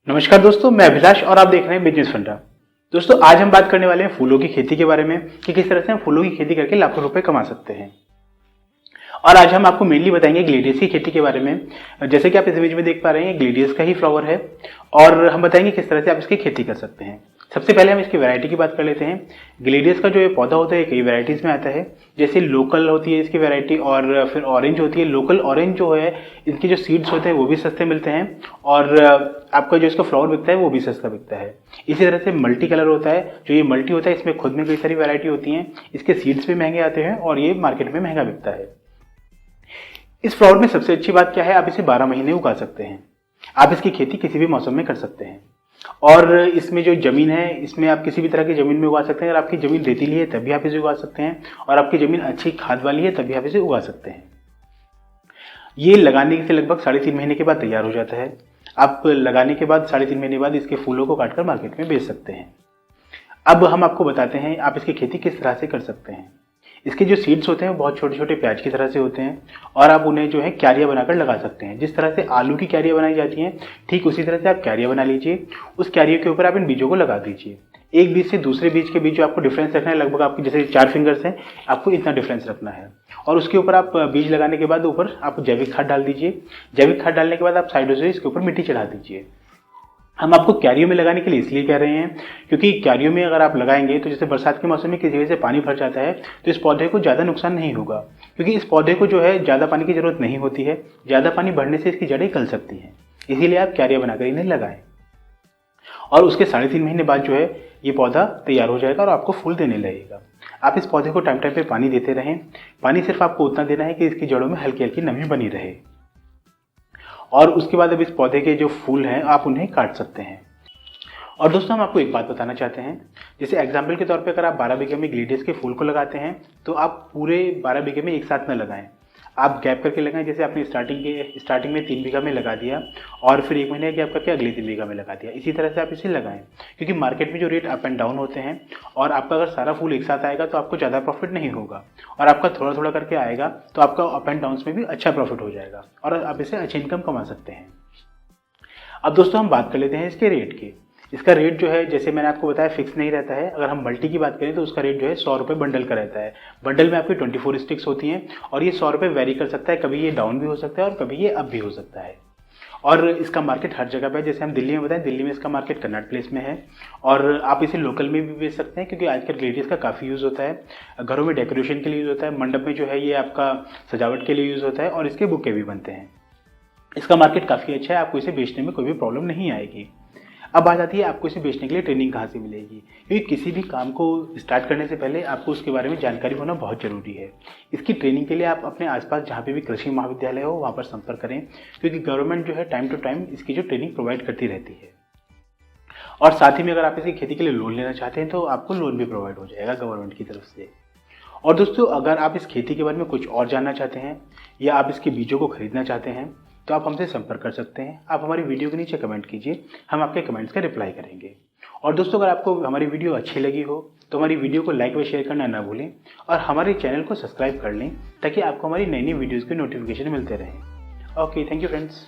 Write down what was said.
नमस्कार दोस्तों, मैं अभिलाष और आप देख रहे हैं बिजनेस फंडा। दोस्तों, आज हम बात करने वाले हैं फूलों की खेती के बारे में कि किस तरह से हम फूलों की खेती करके लाखों रुपए कमा सकते हैं। और आज हम आपको मेनली बताएंगे ग्लेडियस की खेती के बारे में। जैसे कि आप इस इमेज में देख पा रहे हैं, ग्लेडियस का ही फ्लावर है और हम बताएंगे किस तरह से आप इसकी खेती कर सकते हैं। सबसे पहले हम इसकी वैरायटी की बात कर लेते हैं। ग्लेडियस का जो ये पौधा होता है कई वैरायटीज में आता है। जैसे लोकल होती है इसकी वैरायटी और फिर ऑरेंज होती है। लोकल ऑरेंज जो है, इनके जो सीड्स होते हैं वो भी सस्ते मिलते हैं और आपका जो इसका फ्लावर बिकता है वो भी सस्ता बिकता है। इसी तरह से मल्टी कलर होता है। जो ये मल्टी होता है इसमें खुद में कई सारी वैरायटी होती हैं। इसके सीड्स भी महंगे आते हैं और ये मार्केट में महंगा बिकता है। इस फ्लावर में सबसे अच्छी बात क्या है, आप इसे 12 महीने उगा सकते हैं। आप इसकी खेती किसी भी मौसम में कर सकते हैं और इसमें जो जमीन है इसमें आप किसी भी तरह की जमीन में उगा सकते हैं। अगर आपकी जमीन रेतीली है तभी आप इसे उगा सकते हैं और आपकी जमीन अच्छी खाद वाली है तभी आप इसे उगा सकते हैं। ये लगाने से लगभग 3.5 महीने के बाद तैयार हो जाता है। आप लगाने के बाद 3.5 महीने बाद इसके फूलों को काटकर मार्केट में बेच सकते हैं। अब हम आपको बताते हैं आप इसकी खेती किस तरह से कर सकते हैं। इसके जो सीड्स होते हैं वो बहुत छोटे छोटे प्याज की तरह से होते हैं और आप उन्हें जो है क्यारियां बनाकर लगा सकते हैं। जिस तरह से आलू की क्यारियां बनाई जाती हैं ठीक उसी तरह से आप क्यारियां बना लीजिए। उस क्यारियों के ऊपर आप इन बीजों को लगा दीजिए। एक बीज से दूसरे बीज के बीच जो आपको डिफरेंस रखना है, लगभग आपकी जैसे 4 फिंगर्स हैं, आपको इतना डिफरेंस रखना है। और उसके ऊपर आप बीज लगाने के बाद ऊपर आप जैविक खाद डाल दीजिए। जैविक खाद डालने के बाद आप साइडों से इसके ऊपर मिट्टी चढ़ा दीजिए। हम आपको क्यारियों में लगाने के लिए इसलिए कह रहे हैं क्योंकि क्यारियों में अगर आप लगाएंगे तो जैसे बरसात के मौसम में किसी वजह से पानी भर जाता है तो इस पौधे को ज़्यादा नुकसान नहीं होगा, क्योंकि इस पौधे को जो है ज़्यादा पानी की जरूरत नहीं होती है। ज़्यादा पानी बढ़ने से इसकी जड़ें गल सकती हैं, इसीलिए आप क्यारियां बनाकर इन्हें लगाएं। और उसके 3.5 महीने बाद जो है ये पौधा तैयार हो जाएगा और आपको फूल देने लगेगा। आप इस पौधे को टाइम टाइम पे पानी देते रहें। पानी सिर्फ आपको उतना देना है कि इसकी जड़ों में हल्की हल्की नमी बनी रहे। और उसके बाद अब इस पौधे के जो फूल हैं आप उन्हें काट सकते हैं। और दोस्तों, हम आपको एक बात बताना चाहते हैं। जैसे एग्जाम्पल के तौर पे अगर आप 12 बीघे में ग्लेडियस के फूल को लगाते हैं तो आप पूरे 12 बीघे में एक साथ न लगाएं, आप गैप करके लगाएं। जैसे आपने स्टार्टिंग में 3 बीघा में लगा दिया और फिर 1 महीने गैप करके अगले 3 बीघा में लगा दिया। इसी तरह से आप इसे लगाएं, क्योंकि मार्केट में जो रेट अप एंड डाउन होते हैं और आपका अगर सारा फूल एक साथ आएगा तो आपको ज़्यादा प्रॉफिट नहीं होगा और आपका थोड़ा थोड़ा करके आएगा तो आपका अप एंड डाउन में भी अच्छा प्रॉफिट हो जाएगा और आप इसे अच्छी इनकम कमा सकते हैं। अब दोस्तों, हम बात कर लेते हैं इसके रेट की। इसका रेट जो है, जैसे मैंने आपको बताया, फिक्स नहीं रहता है। अगर हम मल्टी की बात करें तो उसका रेट जो है 100 रुपये बंडल का रहता है। बंडल में आपकी 24 स्टिक्स होती हैं और ये 100 रुपये वेरी कर सकता है। कभी ये डाउन भी हो सकता है और कभी ये अप भी हो सकता है। और इसका मार्केट हर जगह पे है। जैसे हम दिल्ली में बताएं, दिल्ली में इसका मार्केट कन्नाट प्लेस में है और आप इसे लोकल में भी बेच सकते हैं, क्योंकि आजकल ग्लेडियस का काफ़ी यूज़ होता है। घरों में डेकोरेशन के लिए यूज़ होता है, मंडप में जो है ये आपका सजावट के लिए यूज़ होता है और इसके बुके भी बनते हैं। इसका मार्केट काफ़ी अच्छा है, आपको इसे बेचने में कोई भी प्रॉब्लम नहीं आएगी। अब बात आती है आपको इसे बेचने के लिए ट्रेनिंग कहाँ से मिलेगी, क्योंकि किसी भी काम को स्टार्ट करने से पहले आपको उसके बारे में जानकारी होना बहुत ज़रूरी है। इसकी ट्रेनिंग के लिए आप अपने आसपास जहाँ पे भी कृषि महाविद्यालय हो वहाँ पर संपर्क करें, क्योंकि गवर्नमेंट जो है टाइम टू टाइम इसकी जो ट्रेनिंग प्रोवाइड करती रहती है। और साथ ही में अगर आप इसकी खेती के लिए लोन लेना चाहते हैं तो आपको लोन भी प्रोवाइड हो जाएगा गवर्नमेंट की तरफ से। और दोस्तों, अगर आप इस खेती के बारे में कुछ और जानना चाहते हैं या आप इसके बीजों को खरीदना चाहते हैं तो आप हमसे संपर्क कर सकते हैं। आप हमारी वीडियो के नीचे कमेंट कीजिए, हम आपके कमेंट्स का रिप्लाई करेंगे। और दोस्तों, अगर आपको हमारी वीडियो अच्छी लगी हो तो हमारी वीडियो को लाइक व शेयर करना ना भूलें और हमारे चैनल को सब्सक्राइब कर लें ताकि आपको हमारी नई नई वीडियोज़ के नोटिफिकेशन मिलते रहें। Okay, thank you friends.